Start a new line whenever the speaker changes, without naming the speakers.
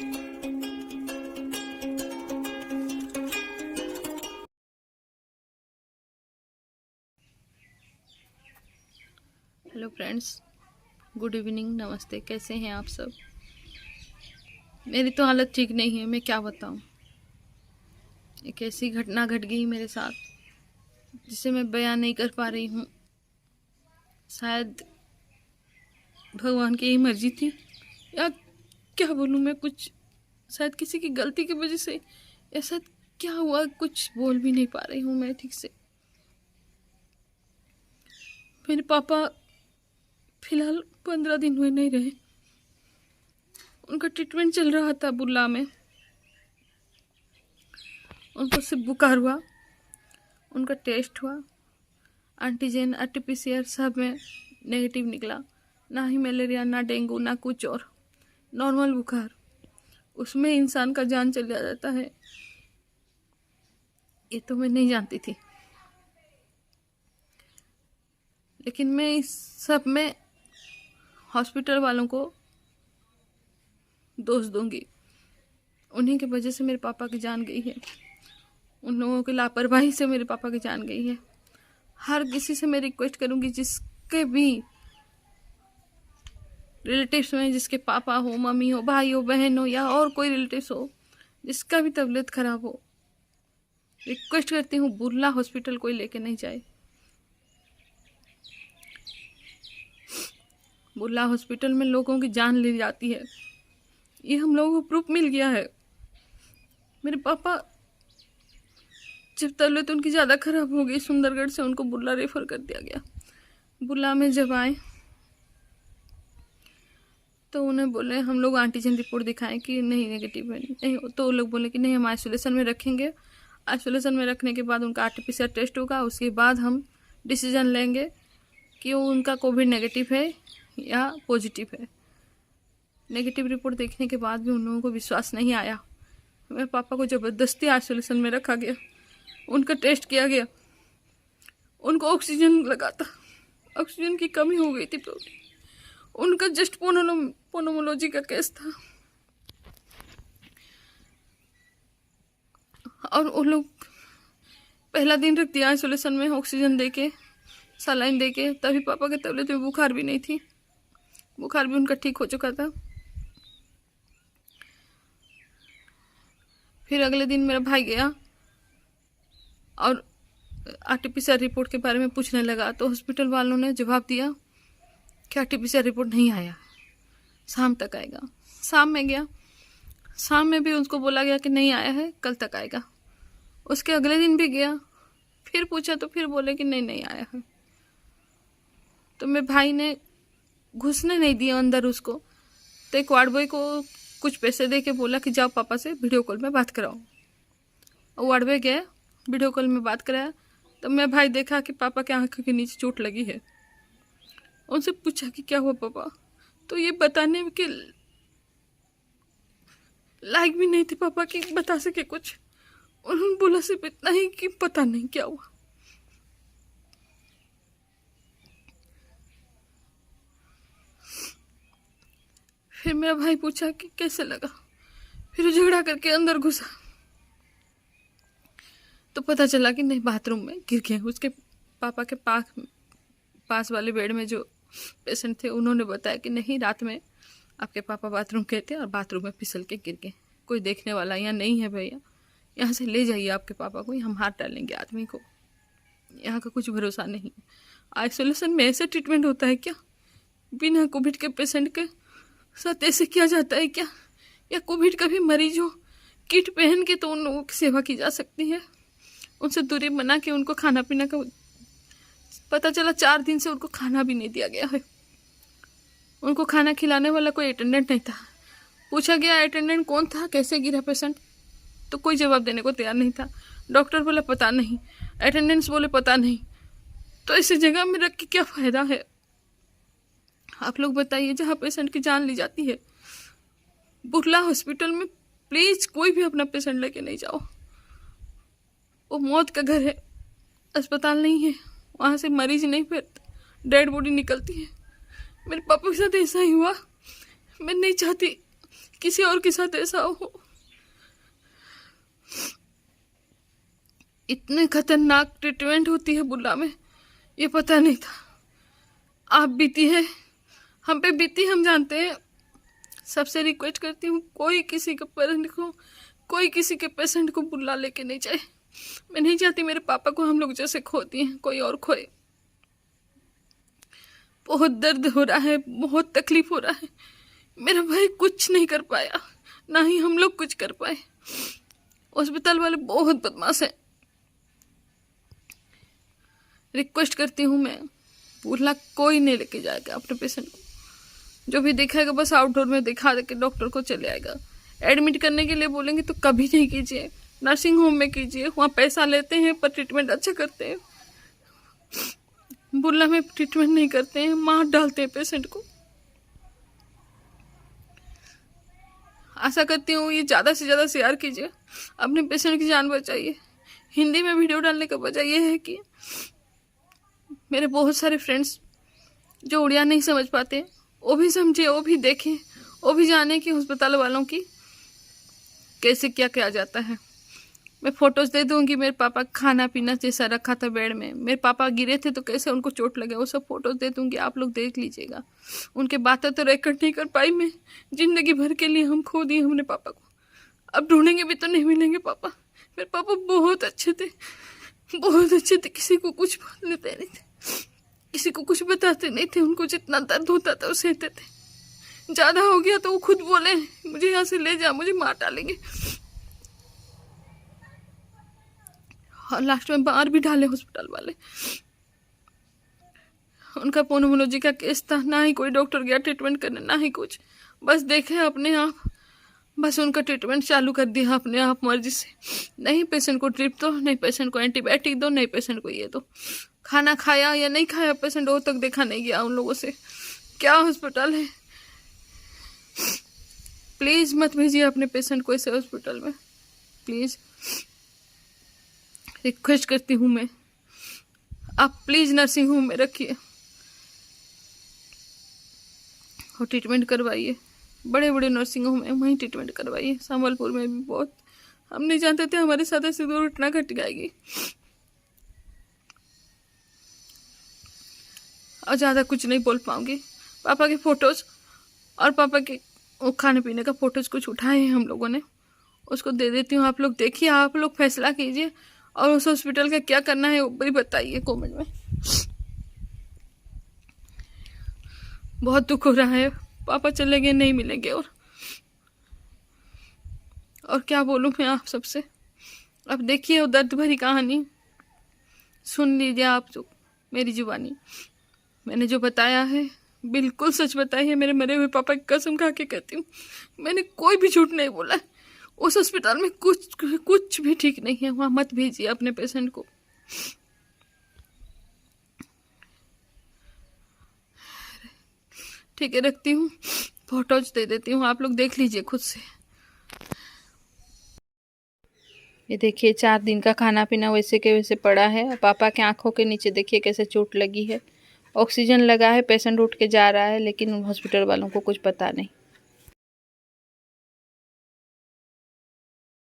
Hello friends, good evening, नमस्ते। कैसे हैं आप सब? मेरी तो हालत ठीक नहीं है, मैं क्या बताऊं। एक ऐसी घटना घट गई मेरे साथ जिसे मैं बयान नहीं कर पा रही हूं। शायद भगवान की यही मर्जी थी, या क्या बोलूं मैं। कुछ शायद किसी की गलती की वजह से ऐसा क्या हुआ, कुछ बोल भी नहीं पा रही हूं मैं ठीक से। मेरे पापा फिलहाल 15 दिन हुए नहीं रहे। उनका ट्रीटमेंट चल रहा था बुर्ला में। उनको सिर्फ बुखार हुआ, उनका टेस्ट हुआ, एंटीजन आरटीपीसीआर सब में नेगेटिव निकला। ना ही मलेरिया, ना डेंगू, ना कुछ और, नॉर्मल बुखार। उसमें इंसान का जान चला जाता है, ये तो मैं नहीं जानती थी। लेकिन मैं इस सब में हॉस्पिटल वालों को दोष दूंगी। उन्हीं की वजह से मेरे पापा की जान गई है। उन लोगों की लापरवाही से मेरे पापा की जान गई है। हर किसी से मैं रिक्वेस्ट करूंगी, जिसके भी रिलेटिव्स में, जिसके पापा हो, मम्मी हो, भाई हो, बहन हो, या और कोई रिलेटिव्स हो जिसका भी तबीयत खराब हो, रिक्वेस्ट करती हूँ बुर्ला हॉस्पिटल कोई लेके नहीं जाए। बुर्ला हॉस्पिटल में लोगों की जान ली जाती है, ये हम लोगों को प्रूफ मिल गया है। मेरे पापा जब तबीयत उनकी ज़्यादा खराब हो गई, सुंदरगढ़ से उनको बुर्ला रेफर कर दिया गया। बुर्ला में जब आए तो उन्हें बोले, हम लोग एंटीजन रिपोर्ट दिखाएं कि नहीं नेगेटिव है, नहीं। तो वो लोग बोले कि नहीं, हम आइसोलेशन में रखेंगे। आइसोलेशन में रखने के बाद उनका आरटीपीसीआर टेस्ट होगा, उसके बाद हम डिसीजन लेंगे कि वो उनका कोविड नेगेटिव है या पॉजिटिव है। नेगेटिव रिपोर्ट देखने के बाद भी उन लोगों को विश्वास नहीं आया। मेरे पापा को ज़बरदस्ती आइसोलेशन में रखा गया, उनका टेस्ट किया गया, उनको ऑक्सीजन लगा था। ऑक्सीजन की कमी हो गई थी। उनका जस्ट पोनोमोलॉजी का केस था, और वो लोग पहला दिन रख दिया आइसोलेशन में, ऑक्सीजन देके, सलाइन देके। तभी पापा के तबीयत में बुखार भी नहीं थी, बुखार भी उनका ठीक हो चुका था। फिर अगले दिन मेरा भाई गया और आरटीपीसीआर रिपोर्ट के बारे में पूछने लगा, तो हॉस्पिटल वालों ने जवाब दिया कि आरटीपीसीआर रिपोर्ट नहीं आया, शाम तक आएगा। शाम में गया, शाम में भी उसको बोला गया कि नहीं आया है, कल तक आएगा। उसके अगले दिन भी गया, फिर पूछा तो फिर बोले कि नहीं, नहीं आया है। तो मेरे भाई ने घुसने नहीं दिया अंदर उसको, तो एक वार्ड बॉय को कुछ पैसे दे के बोला कि जाओ पापा से वीडियो कॉल में बात कराओ। और वार्ड बॉय गया, वीडियो कॉल में बात कराया। तो मेरा भाई देखा कि पापा के आंखों के नीचे चोट लगी है। उनसे पूछा कि क्या हुआ पापा, तो ये बताने के लायक भी नहीं थे पापा कि बता सके कुछ। उन्होंने बोला सिर्फ इतना ही कि पता नहीं क्या हुआ। फिर मेरा भाई पूछा कि कैसे लगा, फिर झगड़ा करके अंदर घुसा, तो पता चला कि नहीं, बाथरूम में गिर गए। उसके पापा के पास वाले बेड में जो पेशेंट थे, उन्होंने बताया कि नहीं, रात में आपके पापा बाथरूम गए थे और बाथरूम में फिसल के गिर गए। कोई देखने वाला यहाँ नहीं है भैया, यहाँ से ले जाइए आपके पापा को, हम हाथ डालेंगे आदमी को, यहाँ का कुछ भरोसा नहीं। आइसोलेशन में ऐसे ट्रीटमेंट होता है क्या? बिना कोविड के पेशेंट के साथ ऐसे किया जाता है क्या? या कोविड का भी मरीज हो, किट पहन के तो उन लोगों की सेवा की जा सकती है। उनसे दूरी बना के उनको खाना पीना का, पता चला 4 दिन से उनको खाना भी नहीं दिया गया है। उनको खाना खिलाने वाला कोई अटेंडेंट नहीं था। पूछा गया अटेंडेंट कौन था, कैसे गिरा पेशेंट, तो कोई जवाब देने को तैयार नहीं था। डॉक्टर बोला पता नहीं, अटेंडेंट्स बोले पता नहीं। तो ऐसी जगह में रख के क्या फ़ायदा है? आप लोग बताइए, जहाँ पेशेंट की जान ली जाती है। बुर्ला हॉस्पिटल में प्लीज़ कोई भी अपना पेशेंट लेके नहीं जाओ, वो मौत का घर है, अस्पताल नहीं है। वहाँ से मरीज नहीं, फिर डेड बॉडी निकलती है। मेरे पापा के साथ ऐसा ही हुआ। मैं नहीं चाहती किसी और के साथ ऐसा हो। इतने खतरनाक ट्रीटमेंट होती है बुर्ला में, ये पता नहीं था। आप बीती है, हम पे बीती, हम जानते हैं। सबसे रिक्वेस्ट करती हूँ, कोई किसी के पेरेंट को, कोई किसी के पेशेंट को बुर्ला लेके नहीं जाए। मैं नहीं चाहती मेरे पापा को हम लोग जैसे खोती हैं कोई और खोए। बहुत दर्द हो रहा है, बहुत तकलीफ हो रहा है। मेरा भाई कुछ नहीं कर पाया, ना ही हम लोग कुछ कर पाए। हॉस्पिटल वाले बहुत बदमाश हैं। रिक्वेस्ट करती हूँ मैं, बुर्ला कोई नहीं लेके जाएगा अपने पेशेंट को। जो भी दिखाएगा बस आउटडोर में दिखा दे के डॉक्टर को चले आएगा। एडमिट करने के लिए बोलेंगे तो कभी नहीं कीजिए, नर्सिंग होम में कीजिए, वहाँ पैसा लेते हैं पर ट्रीटमेंट अच्छा करते हैं। बुर्ला में ट्रीटमेंट नहीं करते हैं, मार डालते हैं पेशेंट को। आशा करती हूँ ये ज़्यादा से ज़्यादा शेयर कीजिए, अपने पेशेंट की जान बचाइए। हिंदी में वीडियो डालने का वजह यह है कि मेरे बहुत सारे फ्रेंड्स जो उड़िया नहीं समझ पाते, वो भी समझे, वो भी देखें, वो भी जाने कि अस्पताल वालों की कैसे क्या किया जाता है। मैं फ़ोटोज़ दे दूँगी, मेरे पापा खाना पीना जैसा रखा था बेड में, मेरे पापा गिरे थे तो कैसे उनको चोट लगे, वो सब फ़ोटोज़ दे दूँगी, आप लोग देख लीजिएगा। उनके बातें तो रिकॉर्ड नहीं कर पाई मैं, ज़िंदगी भर के लिए हम खो दिए हमने पापा को। अब ढूंढेंगे भी तो नहीं मिलेंगे पापा। मेरे पापा बहुत अच्छे थे, बहुत अच्छे थे, किसी को कुछ बोलते नहीं थे, किसी को कुछ बताते नहीं थे। उनको जितना दर्द होता था वो सहते थे। ज़्यादा हो गया तो वो खुद बोले मुझे यहाँ से ले जा, मुझे मार डालेंगे, और लास्ट में बाहर भी डाले हॉस्पिटल वाले। उनका पोनोमोलॉजी का केस था, ना ही कोई डॉक्टर गया ट्रीटमेंट करने, ना ही कुछ, बस देखे अपने आप, बस उनका ट्रीटमेंट चालू कर दिया अपने आप मर्जी से। नहीं पेशेंट को ड्रिप दो, नहीं पेशेंट को एंटीबायोटिक दो, नहीं पेशेंट को ये दो। खाना खाया या नहीं खाया पेशेंट वो तक देखा नहीं गया उन लोगों से। क्या हॉस्पिटल है, प्लीज़ मत भेजिए अपने पेशेंट को ऐसे हॉस्पिटल में, प्लीज़ रिक्वेस्ट करती हूँ मैं। आप प्लीज़ नर्सिंग होम में रखिए और ट्रीटमेंट करवाइए। बड़े बड़े नर्सिंग होम है, वहीं ट्रीटमेंट करवाइए। संबलपुर में भी बहुत, हम नहीं जानते थे हमारे साथ ऐसी दुर्घटना घट जाएगी। और ज़्यादा कुछ नहीं बोल पाऊँगी। पापा के फ़ोटोज़ और पापा के वो खाने पीने का फ़ोटोज़ कुछ उठाए हैं हम लोगों ने, उसको दे देती हूँ। आप लोग देखिए, आप लोग फैसला कीजिए, और उस हॉस्पिटल का क्या करना है वो भी बताइए कमेंट में। बहुत दुख हो रहा है, पापा चले गए, नहीं मिलेंगे। और क्या बोलूँ मैं आप सबसे। अब देखिए वो दर्द भरी कहानी सुन लीजिए आप, जो मेरी जुबानी मैंने जो बताया है बिल्कुल सच बताई है। मेरे मरे हुए पापा की कसम खा के कहती हूँ, मैंने कोई भी झूठ नहीं बोला। उस अस्पताल में कुछ भी ठीक नहीं है, वहाँ मत भेजिए अपने पेशेंट को। ठीक है, रखती हूँ, फोटोज दे देती हूँ, आप लोग देख लीजिए खुद से। ये देखिए 4 दिन का खाना पीना वैसे के वैसे पड़ा है। पापा के आंखों के नीचे देखिए कैसे चोट लगी है। ऑक्सीजन लगा है, पेशेंट उठ के जा रहा है, लेकिन हॉस्पिटल वालों को कुछ पता नहीं।